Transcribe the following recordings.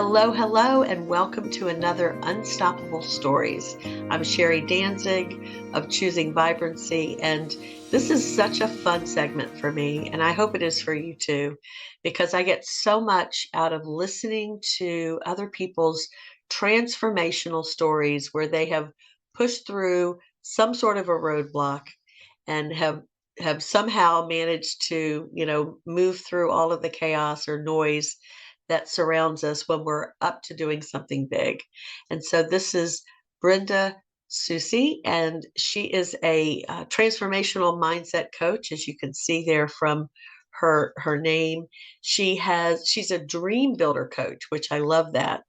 Hello, hello, and welcome to another Unstoppable Stories. I'm Sherry Danzig of Choosing Vibrancy, and this is such a fun segment for me, and I hope it is for you too, because I get so much out of listening to other people's transformational stories where they have pushed through some sort of a roadblock and have somehow managed to, move through all of the chaos or noise that surrounds us when we're up to doing something big. And so this is Brenda Soucy, and she is a transformational mindset coach, as you can see there from her name. She's a dream builder coach, which I love that,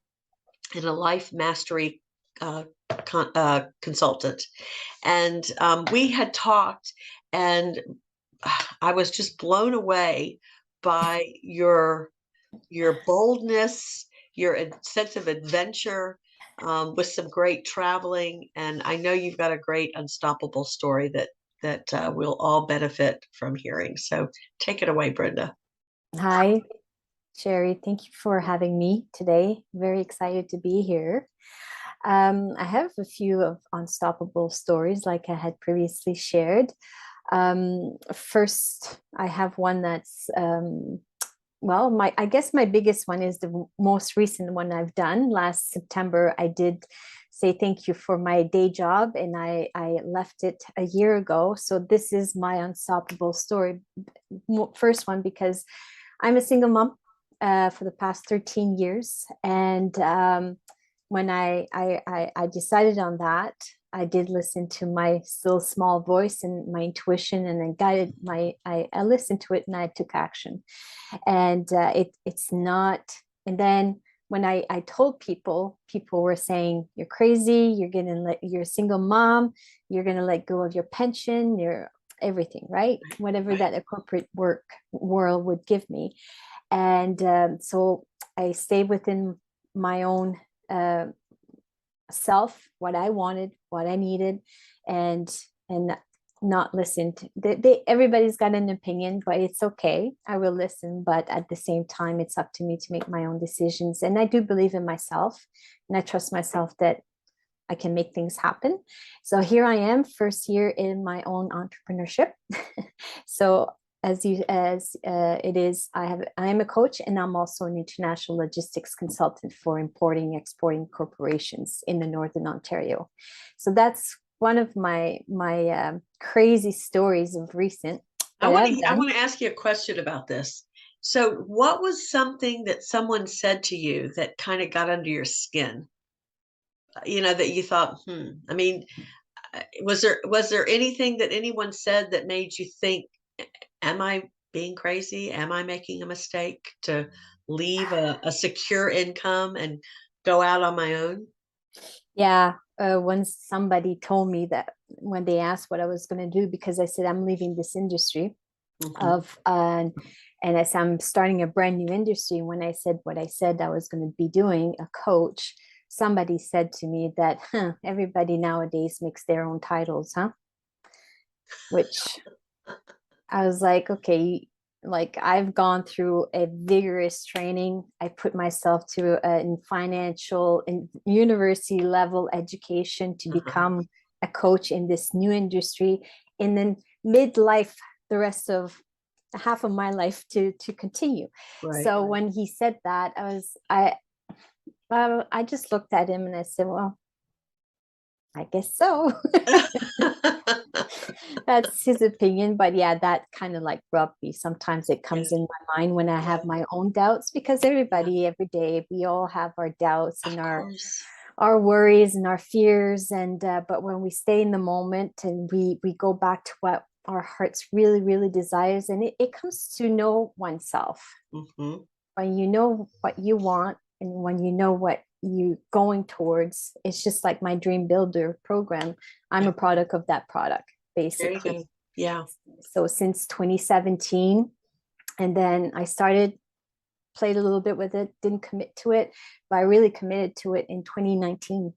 and a life mastery uh, consultant. And we had talked, and I was just blown away by your boldness, your sense of adventure, with some great traveling. And I know you've got a great unstoppable story that we'll all benefit from hearing. So take it away, Brenda. Hi, Sherry. Thank you for having me today. Very excited to be here. I have a few of unstoppable stories, like I had previously shared. First, I have one that's my I guess my biggest one is the most recent one I've done. Last September, I did say thank you for my day job, and I left it a year ago. So this is my unstoppable story. First one, because I'm a single mom for the past 13 years. And when I decided on that, I did listen to my still small voice and my intuition, and I listened to it and I took action. And it's not, and then when I told people were saying, you're crazy, you're a single mom, you're gonna let go of your pension, your everything, right? Whatever that a corporate work world would give me. And so I stayed within my own self, what I wanted, what I needed, and not listened. Everybody's got an opinion, but it's okay. I will listen, but at the same time, it's up to me to make my own decisions. And I do believe in myself, and I trust myself that I can make things happen. So here I am, first year in my own entrepreneurship. So it is, I am a coach, and I'm also an international logistics consultant for importing, exporting corporations in the Northern Ontario. So that's one of my crazy stories of recent I that want I've to I done. want to ask you a question about this. So, what was something that someone said to you that kind of got under your skin? That you thought, I mean, was there anything that anyone said that made you think, am I being crazy? Am I making a mistake to leave a secure income and go out on my own? Yeah, once somebody told me that when they asked what I was going to do, because I said I'm leaving this industry Hmm. of and I said I'm starting a brand new industry. When I said what I said I was going to be doing, a coach, somebody said to me that, everybody nowadays makes their own titles, huh? Which I was like, okay, like I've gone through a vigorous training. I put myself through in financial and university level education to Uh-huh. become a coach in this new industry, and then midlife, the rest of half of my life to continue. Right. So when he said that, I just looked at him and I said, well, I guess so. That's his opinion, but yeah, that kind of like rubbed me. Sometimes it Yeah, comes in my mind when I yeah, have my own doubts, because yeah. everybody every day we all have our doubts and Of course. our worries and our fears, and but when we stay in the moment and we go back to what our hearts really desires, and it comes to know oneself. Hmm. When you know what you want and when you know what you going towards, it's just like my dream builder program. I'm Yeah, a product of that product, there you basically. go. Yeah. So since 2017, and then I started, played a little bit with it, didn't commit to it, but I really committed to it in 2019.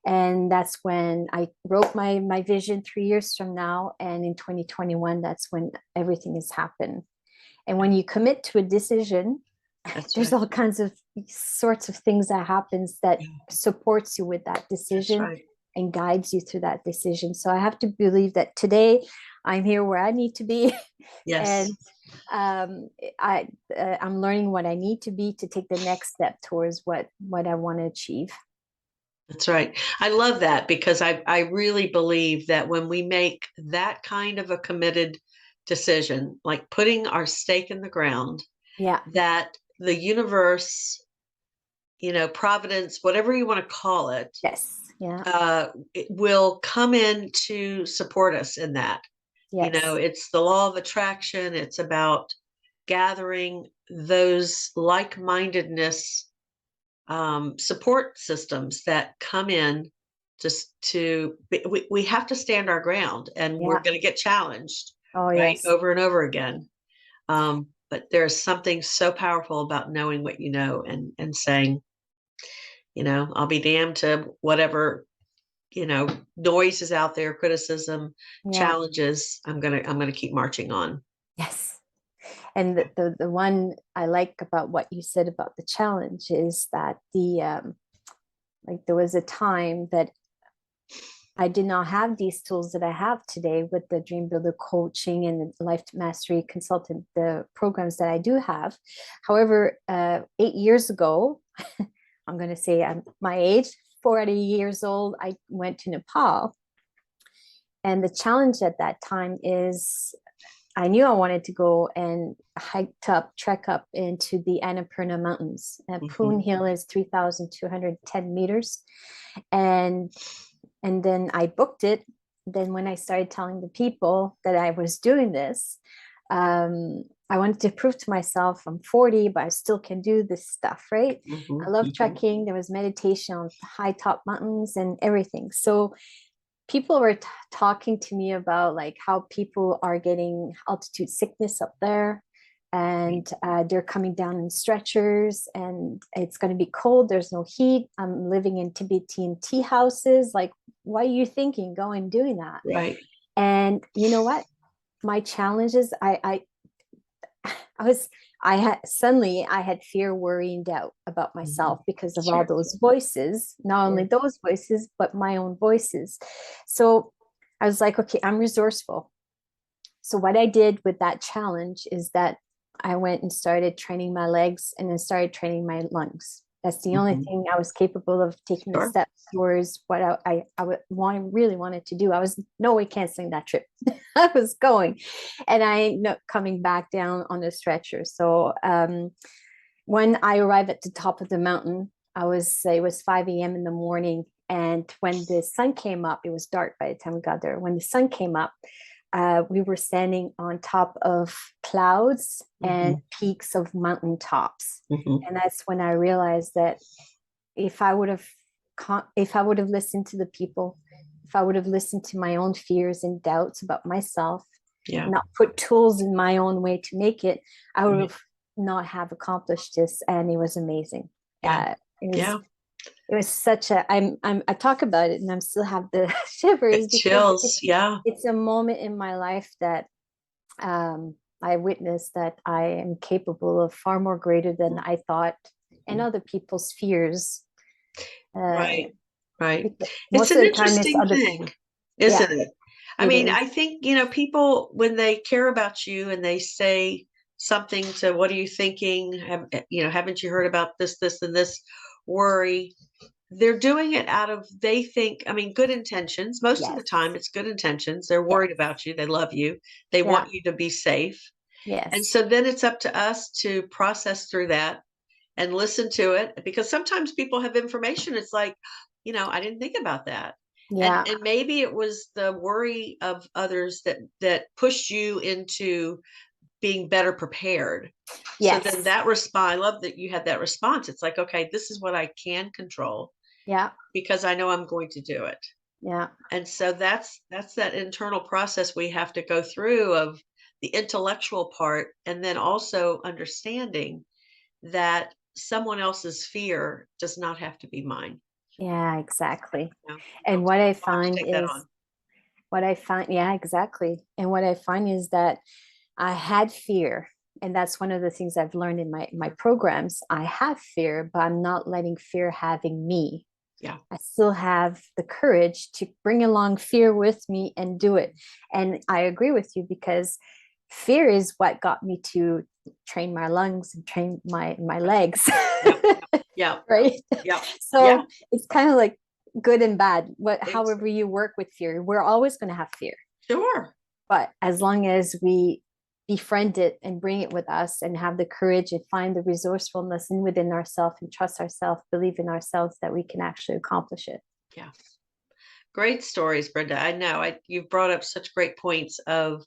And that's when I wrote my vision 3 years from now, and in 2021, that's when everything has happened. And when you commit to a decision, That's There's right. all kinds of sorts of things that happens that Yeah, supports you with that that's decision right. and guides you through that decision. So I have to believe that today I'm here where I need to be, Yes. and um, I I'm learning what I need to be to take the next step towards what I want to achieve. That's right. I love that because I really believe that when we make that kind of a committed decision, like putting our stake in the ground, Yeah. that the universe, providence, whatever you want to call it, Yes. Yeah. it will come in to support us in that. Yes. It's the law of attraction. It's about gathering those like-mindedness support systems that come in just to we have to stand our ground and we're Yeah. going to get challenged, Oh, right, yes. over and over again. But there's something so powerful about knowing what you know and saying, I'll be damned to whatever, noise is out there, criticism, Yeah. challenges. I'm gonna keep marching on. Yes. And the one I like about what you said about the challenge is that like there was a time that I did not have these tools that I have today with the Dream Builder coaching and the Life Mastery Consultant, the programs that I do have. However, 8 years ago, I'm going to say I'm my age, 40 years old, I went to Nepal. And the challenge at that time is I knew I wanted to go and trek up into the Annapurna Mountains. Poon Hmm. Hill is 3,210 meters. And and then I booked it. Then when I started telling the people that I was doing this, I wanted to prove to myself I'm 40, but I still can do this stuff, right? Hmm. I love Hmm. trekking. There was meditation on high top mountains and everything. So people were talking to me about like how people are getting altitude sickness up there, and they're coming down in stretchers, and it's going to be cold, there's no heat, I'm living in Tibetan tea houses, like what are you thinking going doing that? Right. And you know what, my challenges, I was I had suddenly I had fear, worry, and doubt about Hmm. myself because of all Sure. those voices, not only Sure. those voices, but my own voices. So I was like, okay, I'm resourceful. So what I did with that challenge is that I went and started training my legs and then started training my lungs. That's the only Hmm. thing I was capable of taking the Sure. steps towards what I would really wanted to do. I was no way canceling that trip. I was going, and I ended up coming back down on the stretcher. So when I arrived at the top of the mountain, it was 5 a.m. in the morning. And when the sun came up, it was dark by the time we got there. When the sun came up, we were standing on top of clouds and Hmm. peaks of mountain tops. Hmm. And that's when I realized that if I would have if I would have listened to the people, if I would have listened to my own fears and doubts about myself, Yeah. not put tools in my own way to make it, I would Right. have not have accomplished this. And it was amazing. Yeah. It was Yeah. it was such a I talk about it and I'm still have the shivers It because chills. Yeah. it's a moment in my life that I witnessed that I am capable of far more greater than I thought, and other people's fears. Uh, Right. Right. because It's most an of the time it's interesting other thing, people. Yeah, isn't it? I it mean, is. I think, people, when they care about you and they say something to, what are you thinking? Haven't you heard about this, and this worry? They're doing it out of, they think, I mean, good intentions. Most of the Yes. time, it's good intentions. They're Yes. worried about you. They love you. They Yeah. want you to be safe. And Yes. so then it's up to us to process through that and listen to it, because sometimes people have information. It's like, I didn't think about that. And Yeah. and maybe it was the worry of others that pushed you into being better prepared. So then Yes. that response, I love that you had that response. It's like, okay, this is what I can control Yeah. because I know I'm going to do it. Yeah. And so that's that internal process we have to go through of the intellectual part, and then also understanding that someone else's fear does not have to be mine. Yeah. Exactly. You know, And don't have to take that on. what I find, yeah, exactly. And what I find is that I had fear. and that's one of the things I've learned in my programs. I have fear, but I'm not letting fear having me. Yeah. I still have the courage to bring along fear with me and do it. And I agree with you, because fear is what got me to train my lungs and train my legs. Yep. Yeah. Right. Yeah. So Yeah. it's kind of like good and bad. It's, However you work with fear, we're always going to have fear. sure. But as long as we befriend it and bring it with us and have the courage and find the resourcefulness in within ourselves and trust ourselves, believe in ourselves, that we can actually accomplish it. Yeah. Great stories, Brenda. I know you've brought up such great points of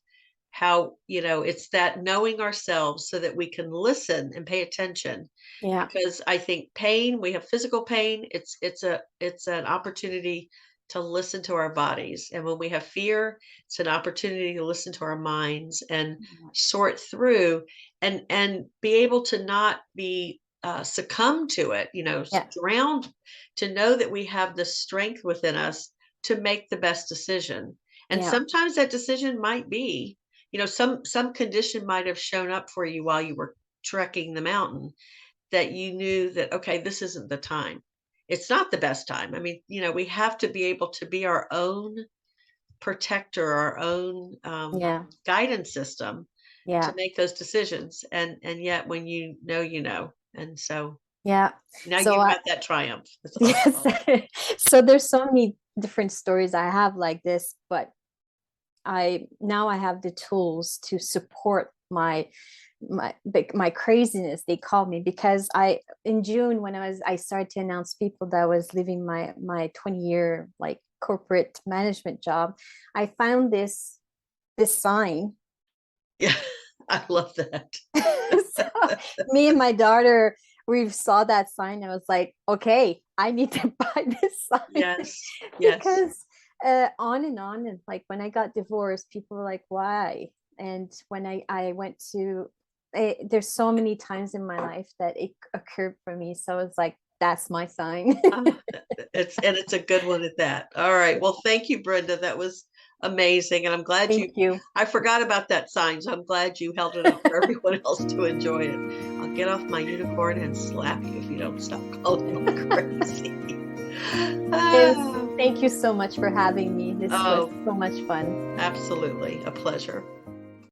how, it's that knowing ourselves so that we can listen and pay attention. Yeah. Because I think pain, we have physical pain, it's an opportunity to listen to our bodies. And when we have fear, it's an opportunity to listen to our minds and sort through and be able to not be succumb to it, Yeah. drowned, to know that we have the strength within us to make the best decision. And Yeah. sometimes that decision might be, some condition might have shown up for you while you were trekking the mountain, that you knew that, okay, this isn't the time. It's not the best time. I mean, we have to be able to be our own protector, our own Yeah. guidance system to Yeah. make those decisions. And yet when and so Yeah. now So you've got that triumph. That's yes. awesome. So there's so many different stories I have like this, but I have the tools to support my craziness, they call me, because I in June, when I started to announce people that I was leaving my 20-year like corporate management job, I found this sign. Yeah, I love that. So me and my daughter, we saw that sign. I was like, okay, I need to buy this sign. Yes, yes. Because on and on, and like when I got divorced, people were like, why? And when I went to there's so many times in my life that it occurred for me, so it's like, that's my sign. Oh, it's a good one at that. All right. Well, thank you, Brenda. That was amazing. And I'm glad Thank you. I forgot about that sign. So I'm glad you held it up for everyone else to enjoy it. I'll get off my unicorn and slap you if you don't stop calling me crazy. Thank you so much for having me. This was so much fun. Absolutely. A pleasure.